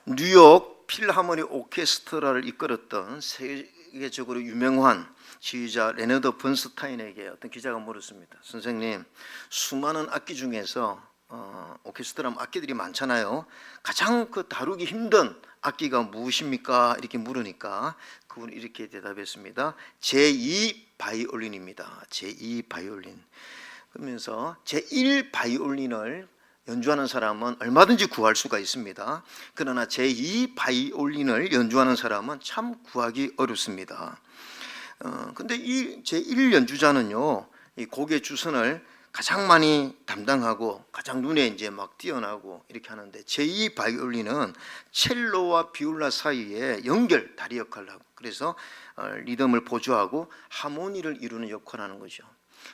뉴욕 필하모니 오케스트라를 이끌었던 세계적으로 유명한 지휘자 레너드 번스타인에게 어떤 기자가 물었습니다. 선생님, 수많은 악기 중에서 오케스트라 악기들이 많잖아요. 가장 다루기 힘든 악기가 무엇입니까? 이렇게 물으니까 그분이 이렇게 대답했습니다. 제2 바이올린입니다. 제2 바이올린. 그러면서 제1 바이올린을 연주하는 사람은 얼마든지 구할 수가 있습니다. 그러나 제2 바이올린을 연주하는 사람은 참 구하기 어렵습니다. 근데 이 제1 연주자는요, 이 곡의 주선을 가장 많이 담당하고 가장 눈에 이제 막 띄어나고 이렇게 하는데, 제2 바이올린은 첼로와 비올라 사이에 연결 다리 역할을 하고, 그래서 리듬을 보조하고 하모니를 이루는 역할을 하는 거죠.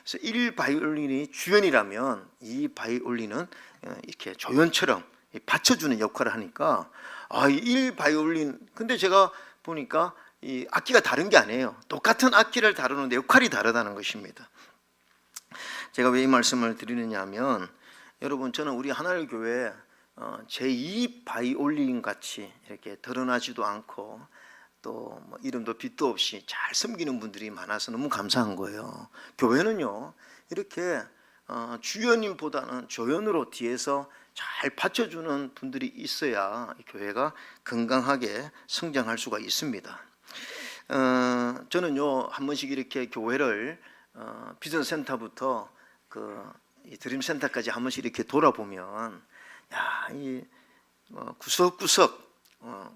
그래서 1 바이올린이 주연이라면 2 바이올린은 이렇게 조연처럼 받쳐주는 역할을 하니까, 이 1 바이올린, 근데 제가 보니까 이 악기가 다른 게 아니에요. 똑같은 악기를 다루는데 역할이 다르다는 것입니다. 제가 왜 이 말씀을 드리느냐 하면, 여러분, 저는 우리 하나의 교회 제2 바이올린 같이 이렇게 드러나지도 않고 또 뭐 이름도 빛도 없이 잘 섬기는 분들이 많아서 너무 감사한 거예요. 교회는요, 이렇게 주연님보다는 조연으로 뒤에서 잘 받쳐주는 분들이 있어야 교회가 건강하게 성장할 수가 있습니다. 저는요, 한 번씩 이렇게 교회를 비전센터부터 이 드림센터까지 한 번씩 이렇게 돌아보면, 이 구석구석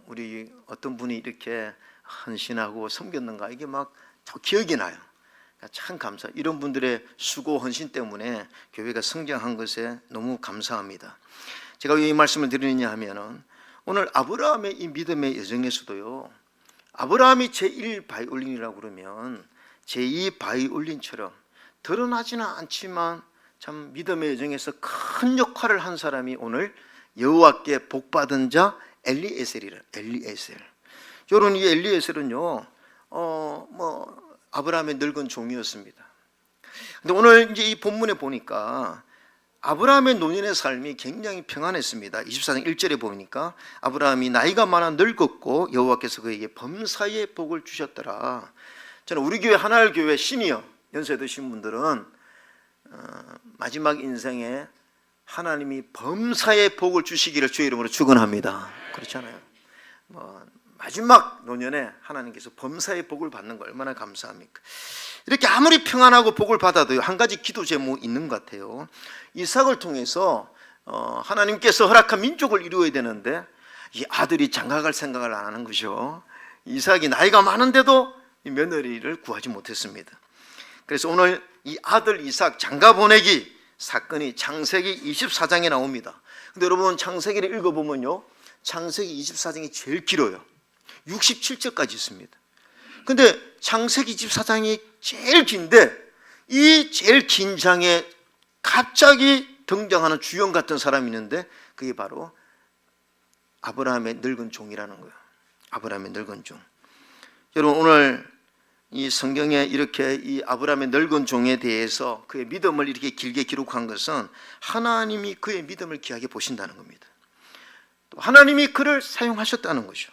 우리 어떤 분이 이렇게 헌신하고 섬겼는가, 이게 막 기억이 나요. 참 감사. 이런 분들의 수고 헌신 때문에 교회가 성장한 것에 너무 감사합니다. 제가 왜 이 말씀을 드리느냐 하면은, 오늘 아브라함의 이 믿음의 여정에서도요, 아브라함이 제1 바이올린이라고 그러면 제2 바이올린처럼 드러나지는 않지만 참 믿음의 여정에서 큰 역할을 한 사람이 오늘 여호와께 복받은 자 엘리에셀이라. 엘리에셀. 여러분, 이 엘리에셀은요, 아브라함의 늙은 종이었습니다. 근데 오늘 이제 이 본문에 보니까 아브라함의 노년의 삶이 굉장히 평안했습니다. 24장 1절에 보니까 아브라함이 나이가 많아 늙었고 여호와께서 그에게 범사의 복을 주셨더라. 저는 우리 교회 하나의 교회 시니어 연세 드신 분들은 마지막 인생에 하나님이 범사의 복을 주시기를 주의 이름으로 축원합니다. 그렇잖아요. 마지막 노년에 하나님께서 범사의 복을 받는 거 얼마나 감사합니까? 이렇게 아무리 평안하고 복을 받아도 한 가지 기도 제목이 있는 것 같아요. 이삭을 통해서 하나님께서 허락한 민족을 이루어야 되는데 이 아들이 장가갈 생각을 안 하는 거죠. 이삭이 나이가 많은데도 이 며느리를 구하지 못했습니다. 그래서 오늘 이 아들 이삭 장가 보내기 사건이 창세기 24장에 나옵니다. 근데 여러분, 창세기를 읽어보면요, 창세기 24장이 제일 길어요. 67절까지 있습니다. 근데 창세기 24장이 제일 긴데, 이 제일 긴 장에 갑자기 등장하는 주연 같은 사람이 있는데, 그게 바로 아브라함의 늙은 종이라는 거예요. 아브라함의 늙은 종. 여러분, 오늘 이 성경에 이렇게 이 아브라함의 늙은 종에 대해서 그의 믿음을 이렇게 길게 기록한 것은 하나님이 그의 믿음을 귀하게 보신다는 겁니다. 또 하나님이 그를 사용하셨다는 거죠.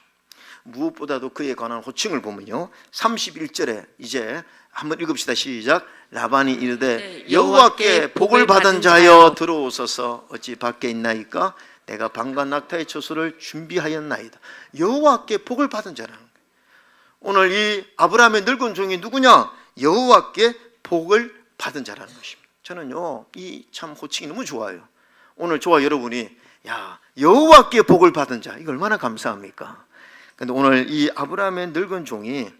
무엇보다도 그에 관한 호칭을 보면요, 31절에 이제 한번 읽읍시다. 시작. 라반이 이르되 여호와께 복을 받은 자여 들어오소서. 어찌 밖에 있나이까? 내가 방과 낙타의 처소를 준비하였나이다. 여호와께 복을 받은 자라는 거예요. 오늘 이 아브라함의 늙은 종이 누구냐? 여호와께 복을 받은 자라는 것입니다. 저는요, 이 참 호칭이 너무 좋아요. 오늘 저와 여러분이 여호와께 복을 받은 자, 이거 얼마나 감사합니까? 근데 오늘 이 아브라함의 늙은 종이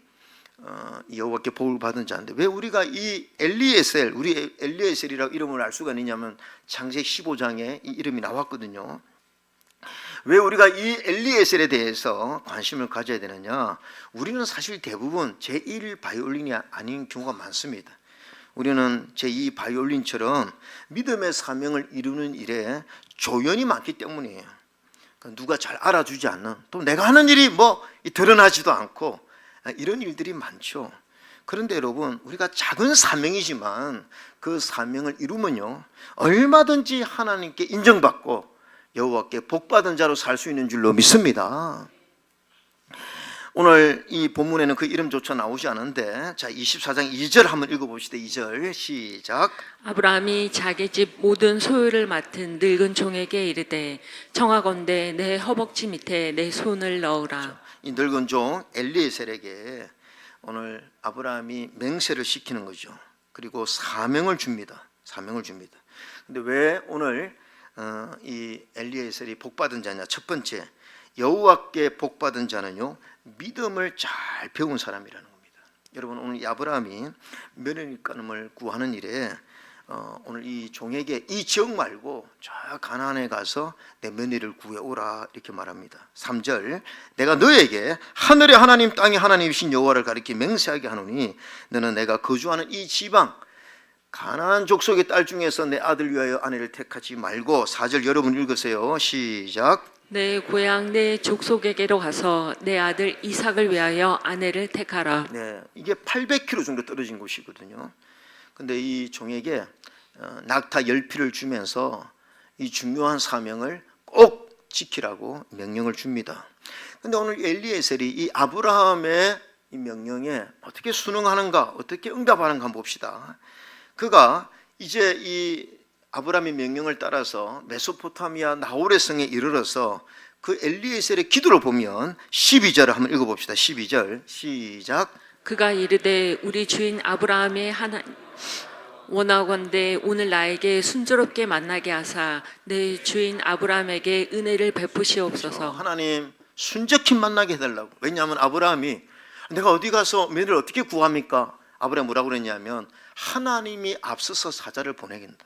여호와께 복을 받은 자인데, 왜 우리가 이 엘리에셀, 우리 엘리에셀이라고 이름을 알 수가 있냐면 창세기 15장에 이 이름이 나왔거든요. 왜 우리가 이 엘리에셀에 대해서 관심을 가져야 되느냐? 우리는 사실 대부분 제1 바이올린이 아닌 경우가 많습니다. 우리는 제2 바이올린처럼 믿음의 사명을 이루는 일에 조연이 많기 때문이에요. 누가 잘 알아주지 않는, 또 내가 하는 일이 드러나지도 않고 이런 일들이 많죠. 그런데 여러분, 우리가 작은 사명이지만 그 사명을 이루면요, 얼마든지 하나님께 인정받고 여호와께 복받은 자로 살 수 있는 줄로 믿습니다. 오늘 이 본문에는 그 이름조차 나오지 않은데, 자 24장 2절 한번 읽어봅시다. 2절 시작. 아브라함이 자기 집 모든 소유를 맡은 늙은 종에게 이르되 청하건대 내 허벅지 밑에 내 손을 넣으라. 이 늙은 종 엘리에셀에게 오늘 아브라함이 맹세를 시키는 거죠. 그리고 사명을 줍니다. 사명을 줍니다. 근데 왜 오늘 이 엘리에셀이 복받은 자냐? 첫 번째, 여호와께 복받은 자는요, 믿음을 잘 배운 사람이라는 겁니다. 여러분, 오늘 이 아브라함이 며느리감을 구하는 일에 오늘 이 종에게 이 지역 말고 저 가나안에 가서 내 며느리를 구해오라 이렇게 말합니다. 3절, 내가 너에게 하늘의 하나님 땅의 하나님이신 여호와를 가리켜 맹세하게 하노니 너는 내가 거주하는 이 지방 가나안 족속의 딸 중에서 내 아들 위하여 아내를 택하지 말고. 4절 여러분 읽으세요. 시작. 내 고향 내 족속에게로 가서 내 아들 이삭을 위하여 아내를 택하라. 네, 이게 800km 정도 떨어진 곳이거든요. 근데 이 종에게 낙타 10피를 주면서 이 중요한 사명을 꼭 지키라고 명령을 줍니다. 근데 오늘 엘리에셀이 이 아브라함의 이 명령에 어떻게 순응하는가, 어떻게 응답하는가 한번 봅시다. 그가 이제 이 아브라함의 명령을 따라서 메소포타미아 나홀의 성에 이르러서 그 엘리에셀의 기도를 보면 12절을 한번 읽어봅시다. 12절 시작. 그가 이르되 우리 주인 아브라함의 원하건대 오늘 나에게 순조롭게 만나게 하사 내 주인 아브라함에게 은혜를 베푸시옵소서. 하나님 순적히 만나게 해달라고. 왜냐하면 아브라함이 내가 어디 가서 며느리를 어떻게 구합니까? 아브라함이 뭐라고 그랬냐면 하나님이 앞서서 사자를 보내긴다.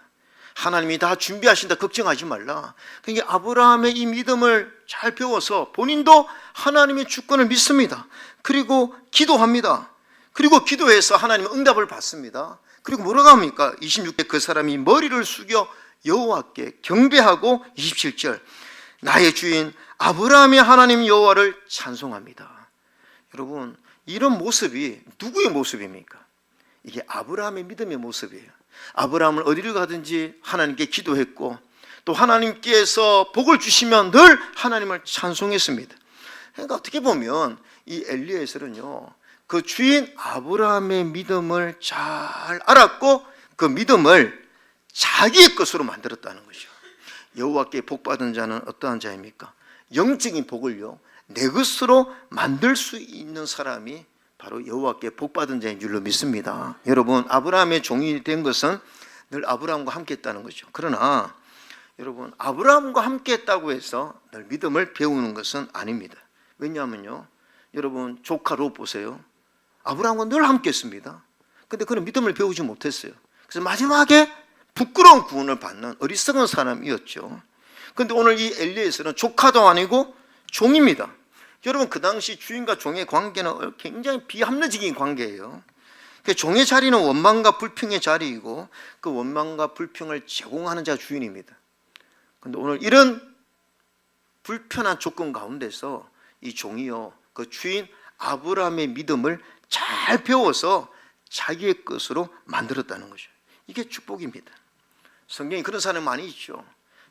하나님이 다 준비하신다. 걱정하지 말라. 그러니까 아브라함의 이 믿음을 잘 배워서 본인도 하나님의 주권을 믿습니다. 그리고 기도합니다. 그리고 기도해서 하나님의 응답을 받습니다. 그리고 뭐라고 합니까? 26절, 그 사람이 머리를 숙여 여호와께 경배하고 27절, 나의 주인 아브라함의 하나님 여호와를 찬송합니다. 여러분, 이런 모습이 누구의 모습입니까? 이게 아브라함의 믿음의 모습이에요. 아브라함은 어디를 가든지 하나님께 기도했고 또 하나님께서 복을 주시면 늘 하나님을 찬송했습니다. 그러니까 어떻게 보면 이 엘리에셀은요, 그 주인 아브라함의 믿음을 잘 알았고 그 믿음을 자기의 것으로 만들었다는 것이죠. 여호와께 복받은 자는 어떠한 자입니까? 영적인 복을요, 내 것으로 만들 수 있는 사람이 바로 여호와께 복받은 자인 줄로 믿습니다. 여러분, 아브라함의 종이 된 것은 늘 아브라함과 함께 했다는 거죠. 그러나 여러분, 아브라함과 함께 했다고 해서 늘 믿음을 배우는 것은 아닙니다. 왜냐하면요, 여러분 조카 롯 보세요. 아브라함과 늘 함께 했습니다. 근데 그는 믿음을 배우지 못했어요. 그래서 마지막에 부끄러운 구원을 받는 어리석은 사람이었죠. 근데 오늘 이 엘리에셀은 조카도 아니고 종입니다. 여러분, 그 당시 주인과 종의 관계는 굉장히 비합리적인 관계예요. 종의 자리는 원망과 불평의 자리이고 그 원망과 불평을 제공하는 자가 주인입니다. 그런데 오늘 이런 불편한 조건 가운데서 이 종이요, 그 주인 아브라함의 믿음을 잘 배워서 자기의 것으로 만들었다는 거죠. 이게 축복입니다. 성경에 그런 사람이 많이 있죠.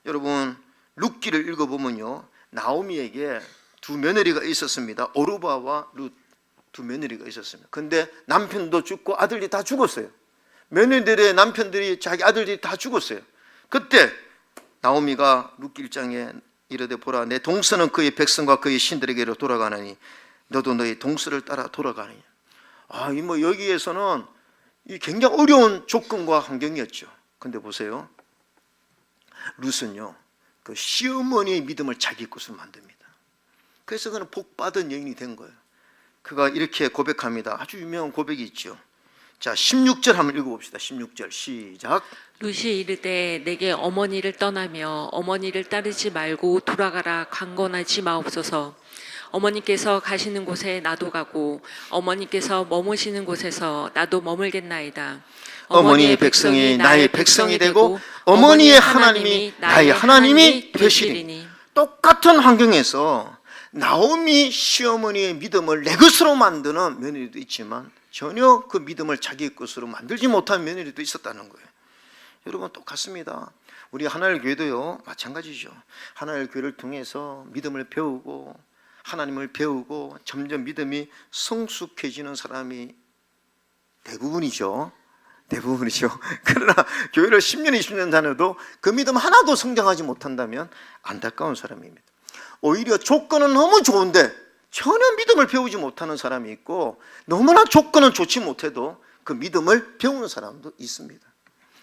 여러분, 룻기를 읽어보면요, 나오미에게 두 며느리가 있었습니다. 오르바와 룻, 두 며느리가 있었습니다. 근데 남편도 죽고 아들이 다 죽었어요. 며느리들의 남편들이, 자기 아들들이 다 죽었어요. 그때 나오미가 룻기 1장에 이르되 보라, 내 동서는 그의 백성과 그의 신들에게로 돌아가느니 너도 너의 동서를 따라 돌아가느니. 이 뭐 여기에서는 이 굉장히 어려운 조건과 환경이었죠. 근데 보세요, 룻은요, 그 시어머니의 믿음을 자기 것으로 만듭니다. 그래서 그는 복받은 여인이 된 거예요. 그가 이렇게 고백합니다. 아주 유명한 고백이 있죠. 자, 16절 한번 읽어봅시다. 16절 시작. 룻이 이르되 내게 어머니를 떠나며 어머니를 따르지 말고 돌아가라 강건하지 마옵소서. 어머니께서 가시는 곳에 나도 가고 어머니께서 머무시는 곳에서 나도 머물겠나이다. 어머니의 백성이 나의 백성이 되고 어머니의 하나님이 나의 하나님이 되시리니. 똑같은 환경에서 나오미 시어머니의 믿음을 내 것으로 만드는 며느리도 있지만 전혀 그 믿음을 자기 것으로 만들지 못한 며느리도 있었다는 거예요. 여러분, 똑같습니다. 우리 하나님 교회도요 마찬가지죠. 하나님 교회를 통해서 믿음을 배우고 하나님을 배우고 점점 믿음이 성숙해지는 사람이 대부분이죠. 그러나 교회를 10년, 20년 다녀도 그 믿음 하나도 성장하지 못한다면 안타까운 사람입니다. 오히려 조건은 너무 좋은데 전혀 믿음을 배우지 못하는 사람이 있고, 너무나 조건은 좋지 못해도 그 믿음을 배우는 사람도 있습니다.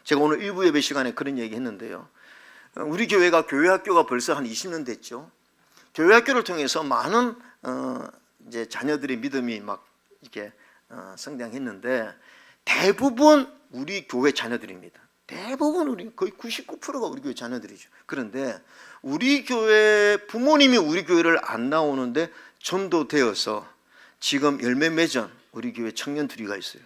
제가 오늘 일부 예배 시간에 그런 얘기 했는데요. 우리 교회가 교회학교가 벌써 한 20년 됐죠. 교회학교를 통해서 많은 이제 자녀들의 믿음이 막 이렇게 성장했는데, 대부분 우리 교회 자녀들입니다. 대부분 우리 거의 99%가 우리 교회 자녀들이죠. 그런데 우리 교회 부모님이 우리 교회를 안 나오는데 전도되어서 지금 열매 맺은 우리 교회 청년 둘이가 있어요.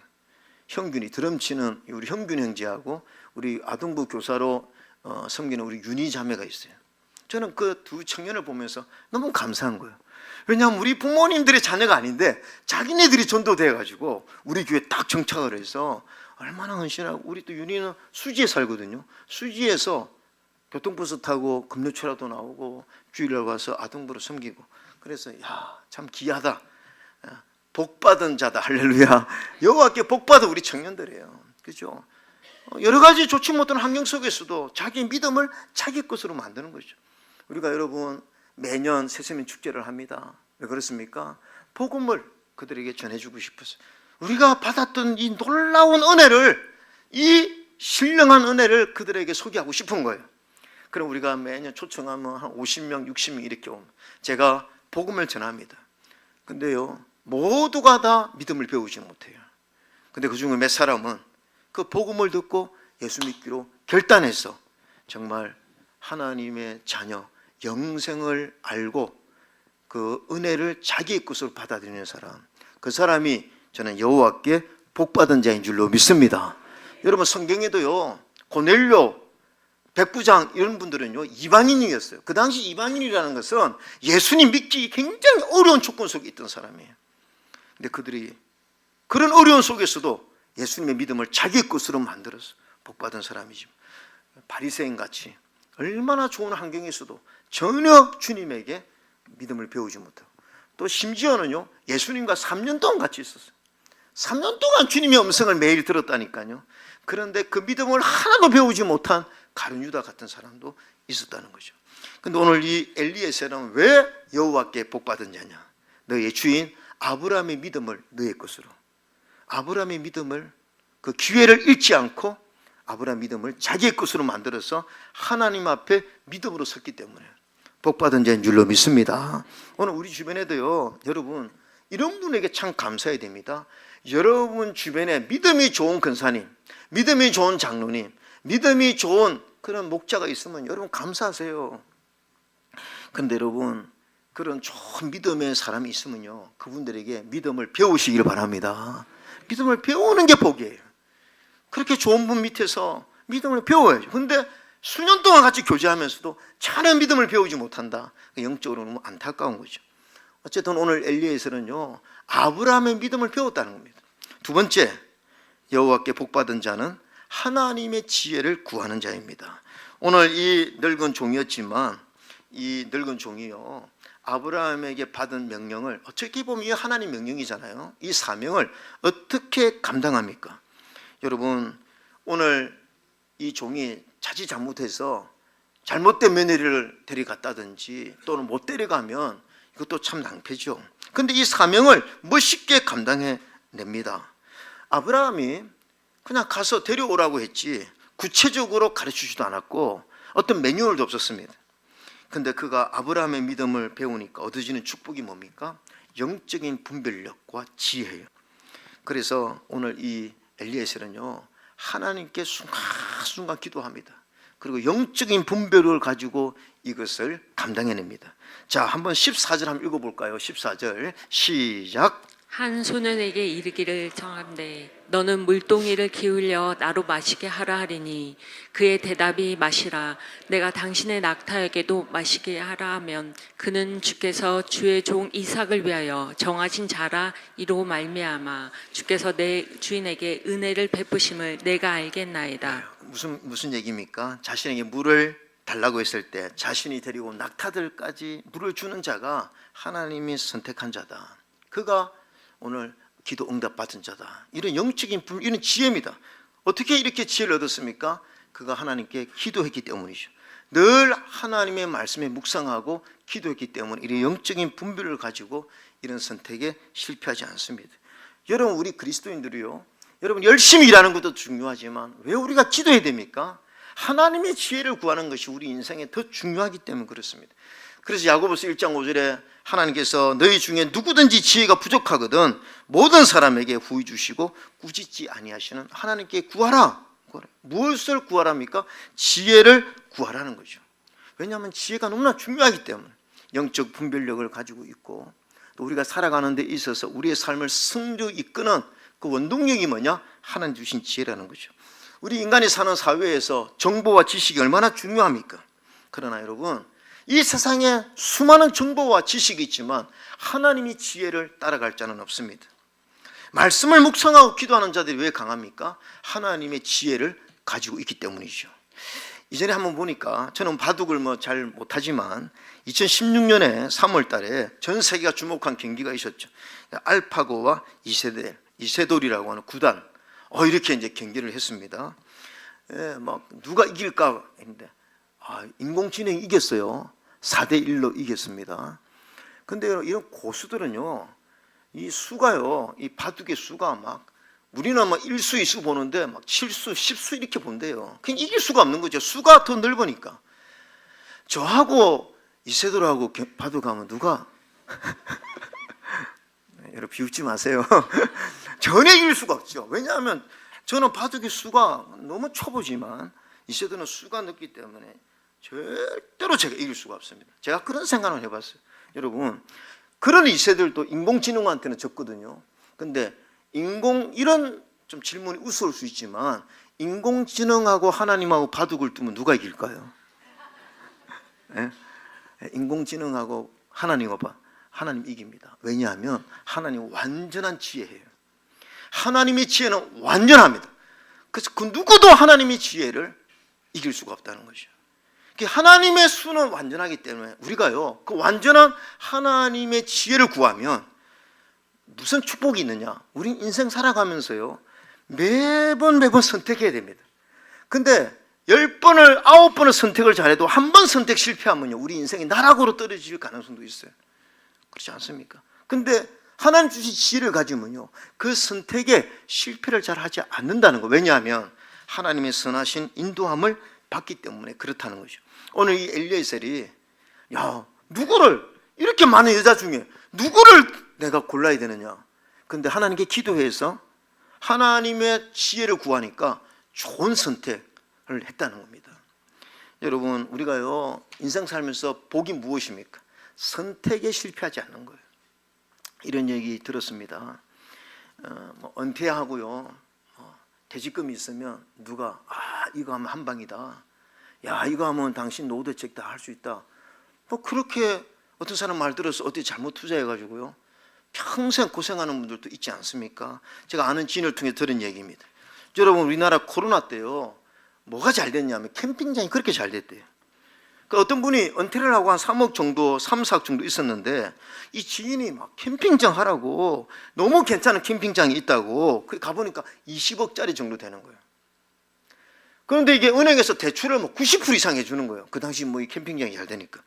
형균이 드럼 치는 우리 형균 형제하고 우리 아동부 교사로 섬기는 우리 윤희 자매가 있어요. 저는 그 두 청년을 보면서 너무 감사한 거예요. 왜냐하면 우리 부모님들의 자녀가 아닌데 자기네들이 전도돼 가지고 우리 교회에 딱 정착을 해서 얼마나 헌신하고, 우리 또 윤희는 수지에 살거든요. 수지에서 교통버스 타고 금요초라도 나오고 주일날 와서 아동부로 섬기고, 그래서 야, 참 귀하다, 복받은 자다, 할렐루야. 여호와께 복받은 우리 청년들이에요. 그죠? 여러 가지 좋지 못한 환경 속에서도 자기 믿음을 자기 것으로 만드는 거죠. 우리가 여러분 매년 새세민 축제를 합니다. 왜 그렇습니까? 복음을 그들에게 전해주고 싶어서. 우리가 받았던 이 놀라운 은혜를, 이 신령한 은혜를 그들에게 소개하고 싶은 거예요. 그럼 우리가 매년 초청하면 한 50명, 60명 이렇게 오면 제가 복음을 전합니다. 근데요, 모두가 다 믿음을 배우지 못해요. 근데 그 중에 몇 사람은 그 복음을 듣고 예수 믿기로 결단해서 정말 하나님의 자녀, 영생을 알고 그 은혜를 자기의 것으로 받아들이는 사람, 그 사람이 저는 여호와께 복받은 자인 줄로 믿습니다. 여러분 성경에도요, 고넬료, 백부장 이런 분들은요 이방인이었어요. 그 당시 이방인이라는 것은 예수님 믿기 굉장히 어려운 조건 속에 있던 사람이에요. 근데 그들이 그런 어려운 속에서도 예수님의 믿음을 자기 것으로 만들어서 복받은 사람이죠. 바리새인 같이 얼마나 좋은 환경에서도 전혀 주님에게 믿음을 배우지 못하고, 또 심지어는요 예수님과 3년 동안 같이 있었어요. 3년 동안 주님의 음성을 매일 들었다니까요. 그런데 그 믿음을 하나도 배우지 못한 가룟 유다 같은 사람도 있었다는 거죠. 근데 오늘 이 엘리에셀은 왜 여호와께 복받은 자냐? 너의 주인 아브라함의 믿음을 너의 것으로, 아브라함의 믿음을, 그 기회를 잃지 않고 아브라함 믿음을 자기의 것으로 만들어서 하나님 앞에 믿음으로 섰기 때문에 복받은 자인 줄로 믿습니다. 오늘 우리 주변에도요, 여러분 이런 분에게 참 감사해야 됩니다. 여러분 주변에 믿음이 좋은 권사님, 믿음이 좋은 장로님, 믿음이 좋은 그런 목자가 있으면 여러분 감사하세요. 그런데 여러분 그런 좋은 믿음의 사람이 있으면요, 그분들에게 믿음을 배우시기를 바랍니다. 믿음을 배우는 게 복이에요. 그렇게 좋은 분 밑에서 믿음을 배워야죠. 근데 수년 동안 같이 교제하면서도 전혀 믿음을 배우지 못한다. 영적으로 너무 안타까운 거죠. 어쨌든 오늘 엘리에셀은요 아브라함의 믿음을 배웠다는 겁니다. 두 번째, 여호와께 복받은 자는 하나님의 지혜를 구하는 자입니다. 오늘 이 늙은 종이었지만 이 늙은 종이요 아브라함에게 받은 명령을, 어떻게 보면 이 하나님 명령이잖아요. 이 사명을 어떻게 감당합니까? 여러분 오늘 이 종이 자칫 잘못해서 잘못된 며느리를 데려갔다든지 또는 못 데려가면 이것도 참 낭패죠. 그런데 이 사명을 멋있게 감당해냅니다. 아브라함이 그냥 가서 데려오라고 했지 구체적으로 가르치지도 않았고 어떤 매뉴얼도 없었습니다. 근데 그가 아브라함의 믿음을 배우니까 얻어지는 축복이 뭡니까? 영적인 분별력과 지혜예요. 그래서 오늘 이 엘리에셀은요 하나님께 순간순간 기도합니다. 그리고 영적인 분별을 가지고 이것을 감당해냅니다. 자, 한번 14절 한번 읽어볼까요? 14절 시작. 한 소년에게 이르기를 청한대 너는 물동이를 기울여 나로 마시게 하라 하리니 그의 대답이 마시라. 내가 당신의 낙타에게도 마시게 하라 하면 그는 주께서 주의 종 이삭을 위하여 정하신 자라 이로 말미암아 주께서 내 주인에게 은혜를 베푸심을 내가 알겠나이다. 무슨 얘기입니까? 자신에게 물을 달라고 했을 때 자신이 데리고 온 낙타들까지 물을 주는 자가 하나님이 선택한 자다. 그가 오늘 기도 응답 받은 자다. 이런 영적인 이런 지혜입니다. 어떻게 이렇게 지혜를 얻었습니까? 그가 하나님께 기도했기 때문이죠. 늘 하나님의 말씀에 묵상하고 기도했기 때문에 이런 영적인 분별을 가지고 이런 선택에 실패하지 않습니다. 여러분, 우리 그리스도인들이요, 여러분 열심히 일하는 것도 중요하지만 왜 우리가 기도해야 됩니까? 하나님의 지혜를 구하는 것이 우리 인생에 더 중요하기 때문에 그렇습니다. 그래서 야고보서 1장 5절에 하나님께서 너희 중에 누구든지 지혜가 부족하거든 모든 사람에게 후히 주시고 꾸짖지 아니하시는 하나님께 구하라. 무엇을 구하랍니까? 지혜를 구하라는 거죠. 왜냐하면 지혜가 너무나 중요하기 때문에 영적 분별력을 가지고 있고 또 우리가 살아가는 데 있어서 우리의 삶을 승조 이끄는 그 원동력이 뭐냐? 하나님 주신 지혜라는 거죠. 우리 인간이 사는 사회에서 정보와 지식이 얼마나 중요합니까? 그러나 여러분, 이 세상에 수많은 정보와 지식이 있지만 하나님의 지혜를 따라갈 자는 없습니다. 말씀을 묵상하고 기도하는 자들이 왜 강합니까? 하나님의 지혜를 가지고 있기 때문이죠. 이전에 한번 보니까 저는 바둑을 잘 못하지만 2016년에 3월 달에 전 세계가 주목한 경기가 있었죠. 알파고와 이세돌이라고 하는 구단 이렇게 이제 경기를 했습니다. 누가 이길까 했는데 인공지능이 이겼어요. 4대1로 이겼습니다. 근데 이런 고수들은요, 이 수가요, 이 바둑의 수가 우리는 1수, 2수 보는데 7수, 10수 이렇게 본대요. 그냥 이길 수가 없는 거죠. 수가 더 넓으니까. 저하고 이세돌하고 바둑하면 누가 여러분 비웃지 마세요. 전혀 이길 수가 없죠. 왜냐하면 저는 바둑의 수가 너무 초보지만 이세돌은 수가 넓기 때문에 절대로 제가 이길 수가 없습니다. 제가 그런 생각을 해봤어요. 여러분, 그런 이세돌도 인공지능한테는 졌거든요. 근데 이런 좀 질문이 우스울 수 있지만 인공지능하고 하나님하고 바둑을 두면 누가 이길까요? 네? 인공지능하고 하나님 이깁니다. 왜냐하면 하나님 완전한 지혜예요. 하나님의 지혜는 완전합니다. 그래서 그 누구도 하나님의 지혜를 이길 수가 없다는 거죠. 하나님의 수는 완전하기 때문에 우리가요, 그 완전한 하나님의 지혜를 구하면 무슨 축복이 있느냐? 우리 인생 살아가면서요, 매번 선택해야 됩니다. 근데 10번을 9번을 선택을 잘해도 한 번 선택 실패하면요, 우리 인생이 나락으로 떨어질 가능성도 있어요. 그렇지 않습니까? 근데 하나님 주신 지혜를 가지면요, 그 선택에 실패를 잘 하지 않는다는 거. 왜냐하면 하나님의 선하신 인도함을 받기 때문에 그렇다는 거죠. 오늘 이 엘리에셀이 누구를, 이렇게 많은 여자 중에 누구를 내가 골라야 되느냐? 근데 하나님께 기도해서 하나님의 지혜를 구하니까 좋은 선택을 했다는 겁니다. 여러분, 우리가요, 인생 살면서 복이 무엇입니까? 선택에 실패하지 않는 거예요. 이런 얘기 들었습니다. 은퇴하고요, 퇴직금이 있으면 누가 이거 하면 한 방이다. 이거 하면 당신 노후 대책 다 할 수 있다. 그렇게 어떤 사람 말 들어서 어디 잘못 투자해가지고요, 평생 고생하는 분들도 있지 않습니까? 제가 아는 지인을 통해 들은 얘기입니다. 여러분, 우리나라 코로나 때요, 뭐가 잘 됐냐면 캠핑장이 그렇게 잘 됐대요. 어떤 분이 은퇴를 하고 한 3억 정도, 3, 4억 정도 있었는데 이 지인이 캠핑장 하라고, 너무 괜찮은 캠핑장이 있다고 가보니까 20억짜리 정도 되는 거예요. 그런데 이게 은행에서 대출을 90% 이상 해주는 거예요. 그 당시 이 캠핑장이 잘 되니까.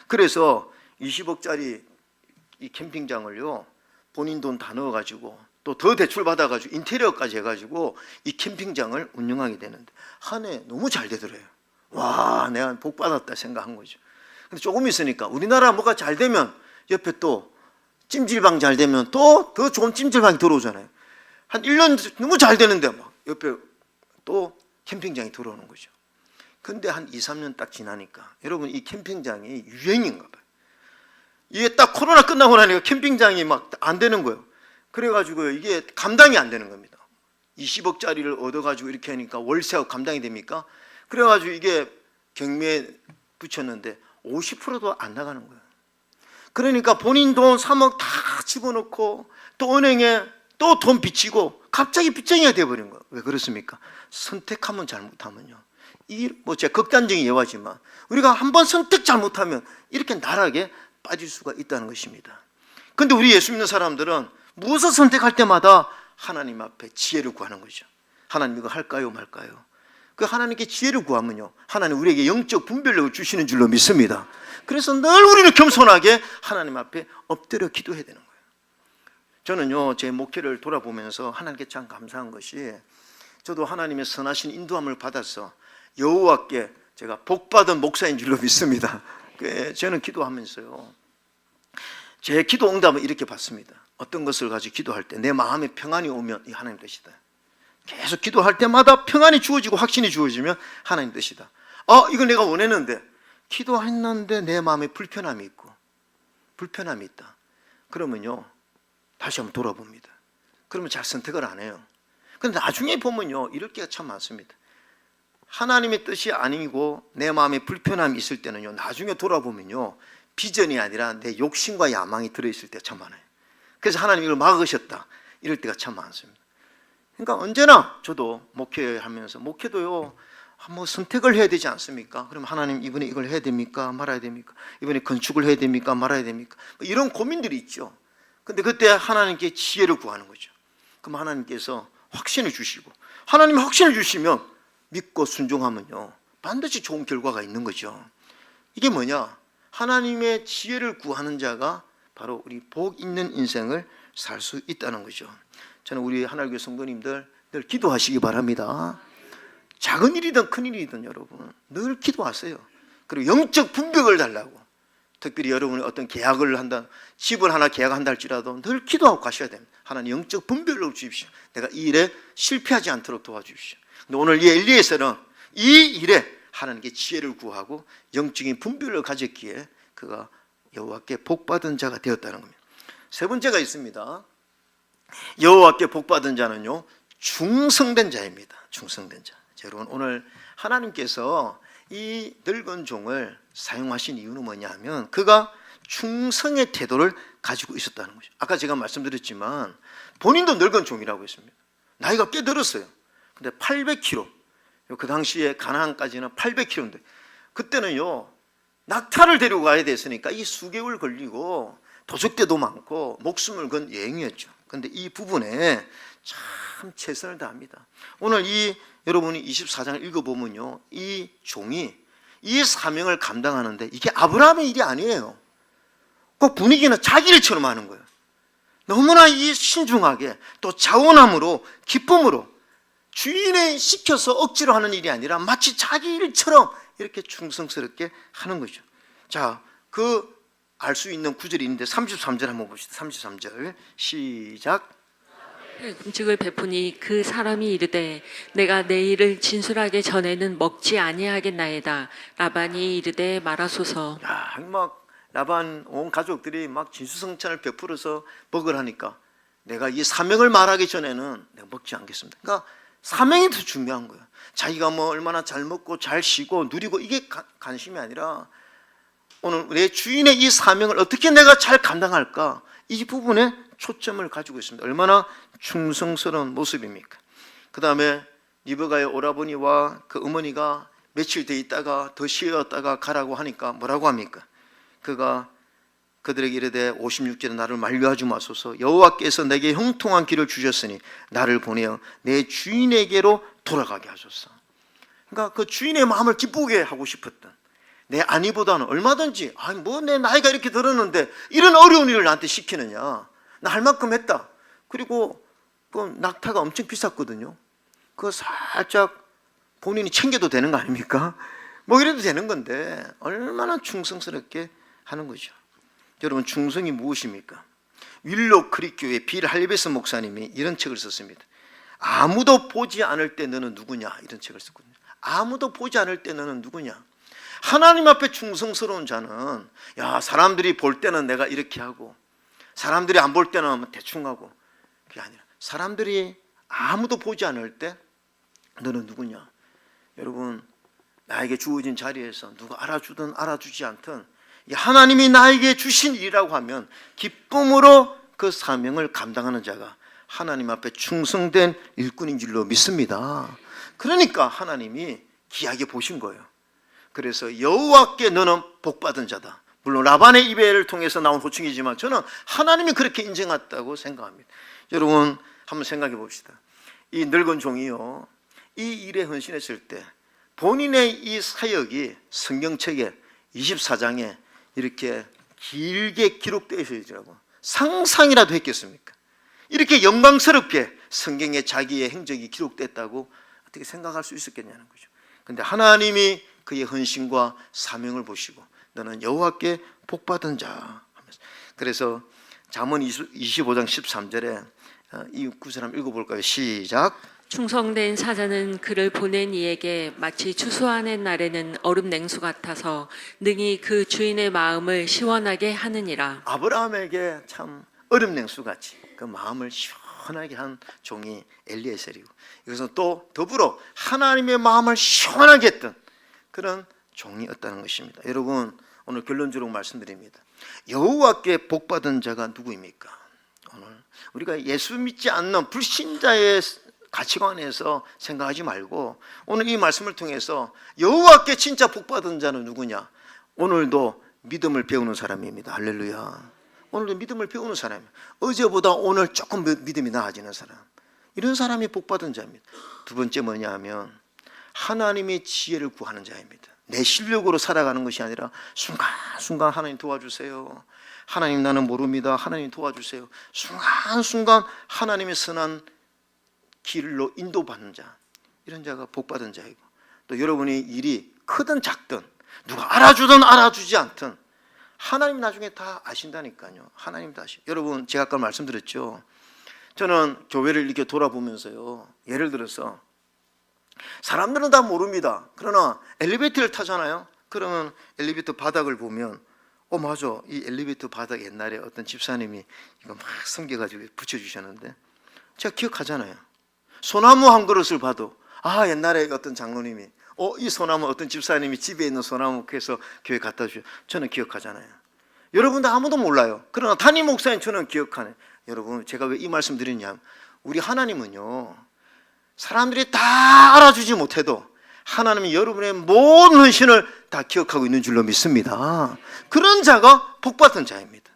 그래서 20억짜리 이 캠핑장을요, 본인 돈 다 넣어가지고 또 더 대출 받아가지고 인테리어까지 해가지고 이 캠핑장을 운영하게 되는데 한 해 너무 잘 되더래요. 와, 내가 복 받았다 생각한 거죠. 근데 조금 있으니까 우리나라 뭐가 잘 되면 옆에 또 찜질방 잘 되면 또 더 좋은 찜질방이 들어오잖아요. 한 1년 너무 잘 되는데 옆에 또 캠핑장이 들어오는 거죠. 근데 한 2, 3년 딱 지나니까 여러분, 이 캠핑장이 유행인가 봐요. 이게 딱 코로나 끝나고 나니까 캠핑장이 안 되는 거예요. 그래가지고 이게 감당이 안 되는 겁니다. 20억짜리를 얻어가지고 이렇게 하니까 월세하고 감당이 됩니까? 그래가지고 이게 경매에 붙였는데 50%도 안 나가는 거예요. 그러니까 본인 돈 3억 다 집어넣고 또 은행에 또 돈 빚지고 갑자기 빚쟁이가 되어버린 거예요. 왜 그렇습니까? 선택하면 잘못하면요. 이 뭐 제가 극단적인 예화지만 우리가 한번 선택 잘못하면 이렇게 나락에 빠질 수가 있다는 것입니다. 그런데 우리 예수 믿는 사람들은 무엇을 선택할 때마다 하나님 앞에 지혜를 구하는 거죠. 하나님 이거 할까요 말까요? 그 하나님께 지혜를 구하면요, 하나님 우리에게 영적 분별력을 주시는 줄로 믿습니다. 그래서 늘 우리는 겸손하게 하나님 앞에 엎드려 기도해야 되는 거예요. 저는요, 제 목회를 돌아보면서 하나님께 참 감사한 것이, 저도 하나님의 선하신 인도함을 받아서 여호와께 제가 복받은 목사인 줄로 믿습니다. 저는 기도하면서요, 제 기도 응답은 이렇게 받습니다. 어떤 것을 가지고 기도할 때 내 마음에 평안이 오면 이 하나님 뜻이다. 계속 기도할 때마다 평안이 주어지고 확신이 주어지면 하나님 뜻이다. 이건 내가 원했는데, 기도했는데 내 마음에 불편함이 있고 불편함이 있다. 그러면요, 다시 한번 돌아봅니다. 그러면 잘 선택을 안 해요. 그런데 나중에 보면요, 이럴 게가 참 많습니다. 하나님의 뜻이 아니고 내 마음에 불편함이 있을 때는요, 나중에 돌아보면요, 비전이 아니라 내 욕심과 야망이 들어있을 때가 참 많아요. 그래서 하나님 이걸 막으셨다, 이럴 때가 참 많습니다. 그러니까 언제나 저도 목회하면서, 목회도요, 뭐 선택을 해야 되지 않습니까? 그럼 하나님 이번에 이걸 해야 됩니까? 말아야 됩니까? 이번에 건축을 해야 됩니까? 말아야 됩니까? 이런 고민들이 있죠. 근데 그때 하나님께 지혜를 구하는 거죠. 그럼 하나님께서 확신을 주시고, 하나님이 확신을 주시면 믿고 순종하면요, 반드시 좋은 결과가 있는 거죠. 이게 뭐냐? 하나님의 지혜를 구하는 자가 바로 우리 복 있는 인생을 살 수 있다는 거죠. 저는 우리 하나님의 성도님들 늘 기도하시기 바랍니다. 작은 일이든 큰 일이든 여러분 늘 기도하세요. 그리고 영적 분별을 달라고. 특별히 여러분이 어떤 계약을 한다, 집을 하나 계약한다 할지라도 늘 기도하고 가셔야 됩니다. 하나님 영적 분별을 주십시오. 내가 이 일에 실패하지 않도록 도와주십시오. 근데 오늘 이 엘리에셀은 이 일에 하나님께 지혜를 구하고 영적인 분별을 가졌기에 그가 여호와께 복받은 자가 되었다는 겁니다. 세 번째가 있습니다. 여호와께 복받은 자는요, 충성된 자입니다. 충성된 자. 여러분, 오늘 하나님께서 이 늙은 종을 사용하신 이유는 뭐냐면 그가 충성의 태도를 가지고 있었다는 거죠. 아까 제가 말씀드렸지만 본인도 늙은 종이라고 했습니다. 나이가 꽤 들었어요. 근데 800km, 그 당시에 가나안까지는 800km인데 그때는요, 낙타를 데리고 가야 됐으니까 이 수개월 걸리고 도적대도 많고 목숨을 건 여행이었죠. 근데 이 부분에 참 최선을 다합니다. 오늘 여러분이 24장을 읽어보면요, 이 종이 이 사명을 감당하는데 이게 아브라함의 일이 아니에요. 꼭 분위기는 자기 일처럼 하는 거예요. 너무나 이 신중하게 또 자원함으로 기쁨으로 주인에 시켜서 억지로 하는 일이 아니라 마치 자기 일처럼 이렇게 충성스럽게 하는 거죠. 자, 알 수 있는 구절이 있는데 33절 한번 봅시다. 33절 시작. 금식을 베푸니 그 사람이 이르되 내가 내 일을 진술하게 전에는 먹지 아니하겠나이다. 라반이 이르되 말하소서. 막 라반 온 가족들이 막 진수성찬을 베풀어서 먹으라니까 내가 이 사명을 말하기 전에는 내가 먹지 않겠습니다. 그러니까 사명이 더 중요한 거예요. 자기가 뭐 얼마나 잘 먹고 잘 쉬고 누리고 이게 관심이 아니라 오늘 내 주인의 이 사명을 어떻게 내가 잘 감당할까, 이 부분에 초점을 가지고 있습니다. 얼마나 충성스러운 모습입니까? 그 다음에 리브가의 오라버니와 그 어머니가 며칠 더 있다가 더 쉬었다가 가라고 하니까 뭐라고 합니까? 그가 그들에게 이르되 56절에 나를 만류하지 마소서. 여호와께서 내게 형통한 길을 주셨으니 나를 보내어 내 주인에게로 돌아가게 하소서. 그러니까 그 주인의 마음을 기쁘게 하고 싶었던, 내 아니보다는 얼마든지 내 나이가 이렇게 들었는데 이런 어려운 일을 나한테 시키느냐, 나 할 만큼 했다. 그리고 그 낙타가 엄청 비쌌거든요. 그거 살짝 본인이 챙겨도 되는 거 아닙니까? 뭐 이래도 되는 건데 얼마나 충성스럽게 하는 거죠. 여러분, 충성이 무엇입니까? 윌로 크릭교회 빌 할베스 목사님이 이런 책을 썼습니다. 아무도 보지 않을 때 너는 누구냐, 이런 책을 썼거든요. 아무도 보지 않을 때 너는 누구냐. 하나님 앞에 충성스러운 자는 사람들이 볼 때는 내가 이렇게 하고 사람들이 안 볼 때는 대충 하고, 그게 아니라 사람들이 아무도 보지 않을 때 너는 누구냐. 여러분, 나에게 주어진 자리에서 누가 알아주든 알아주지 않든 하나님이 나에게 주신 일이라고 하면 기쁨으로 그 사명을 감당하는 자가 하나님 앞에 충성된 일꾼인 줄로 믿습니다. 그러니까 하나님이 귀하게 보신 거예요. 그래서 여호와께 너는 복받은 자다. 물론 라반의 이베를 통해서 나온 호칭이지만 저는 하나님이 그렇게 인정했다고 생각합니다. 여러분 한번 생각해 봅시다. 이 늙은 종이요, 이 일에 헌신했을 때 본인의 이 사역이 성경책에 24장에 이렇게 길게 기록되어 있어야지라고 상상이라도 했겠습니까? 이렇게 영광스럽게 성경에 자기의 행적이 기록됐다고 어떻게 생각할 수 있었겠냐는 거죠. 그런데 하나님이 그의 헌신과 사명을 보시고 너는 여호와께 복받은 자 하면서, 그래서 잠언 25장 13절에 이 구절 한번 읽어볼까요? 시작. 충성된 사자는 그를 보낸 이에게 마치 추수하는 날에는 얼음 냉수 같아서 능히 그 주인의 마음을 시원하게 하느니라. 아브라함에게 참 얼음 냉수같이 그 마음을 시원하게 한 종이 엘리에셀이고, 이것은 또 더불어 하나님의 마음을 시원하게 했던 그런 종이었다는 것입니다. 여러분 오늘 결론적으로 말씀드립니다. 여호와께 복받은 자가 누구입니까? 오늘 우리가 예수 믿지 않는 불신자의 가치관에서 생각하지 말고 오늘 이 말씀을 통해서 여호와께 진짜 복받은 자는 누구냐? 오늘도 믿음을 배우는 사람입니다. 할렐루야. 오늘도 믿음을 배우는 사람이에요. 어제보다 오늘 조금 믿음이 나아지는 사람, 이런 사람이 복받은 자입니다. 두 번째 뭐냐 하면 하나님의 지혜를 구하는 자입니다. 내 실력으로 살아가는 것이 아니라 순간순간 하나님 도와주세요, 하나님 나는 모릅니다, 하나님 도와주세요, 순간순간 하나님의 선한 길로 인도받는 자, 이런 자가 복받은 자이고, 또 여러분의 일이 크든 작든 누가 알아주든 알아주지 않든 하나님 나중에 다 아신다니까요. 하나님 다 아시고. 여러분 제가 아까 말씀드렸죠. 저는 교회를 이렇게 돌아보면서요, 예를 들어서 사람들은 다 모릅니다. 그러나 엘리베이터를 타잖아요. 그러면 엘리베이터 바닥을 보면 맞아, 이 엘리베이터 바닥 옛날에 어떤 집사님이 이거 막 섬겨가지고 붙여주셨는데 제가 기억하잖아요. 소나무 한 그릇을 봐도 옛날에 어떤 장로님이 이 소나무 어떤 집사님이 집에 있는 소나무 해서 교회 갖다 주셔. 저는 기억하잖아요. 여러분들 아무도 몰라요. 그러나 담임 목사님 저는 기억하네. 여러분 제가 왜 이 말씀 드리냐면 우리 하나님은요, 사람들이 다 알아주지 못해도 하나님이 여러분의 모든 헌신을 다 기억하고 있는 줄로 믿습니다. 그런 자가 복받은 자입니다.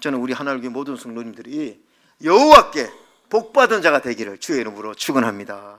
저는 우리 하나님의 모든 성도님들이 여호와께 복받은 자가 되기를 주의 이름으로 축원합니다.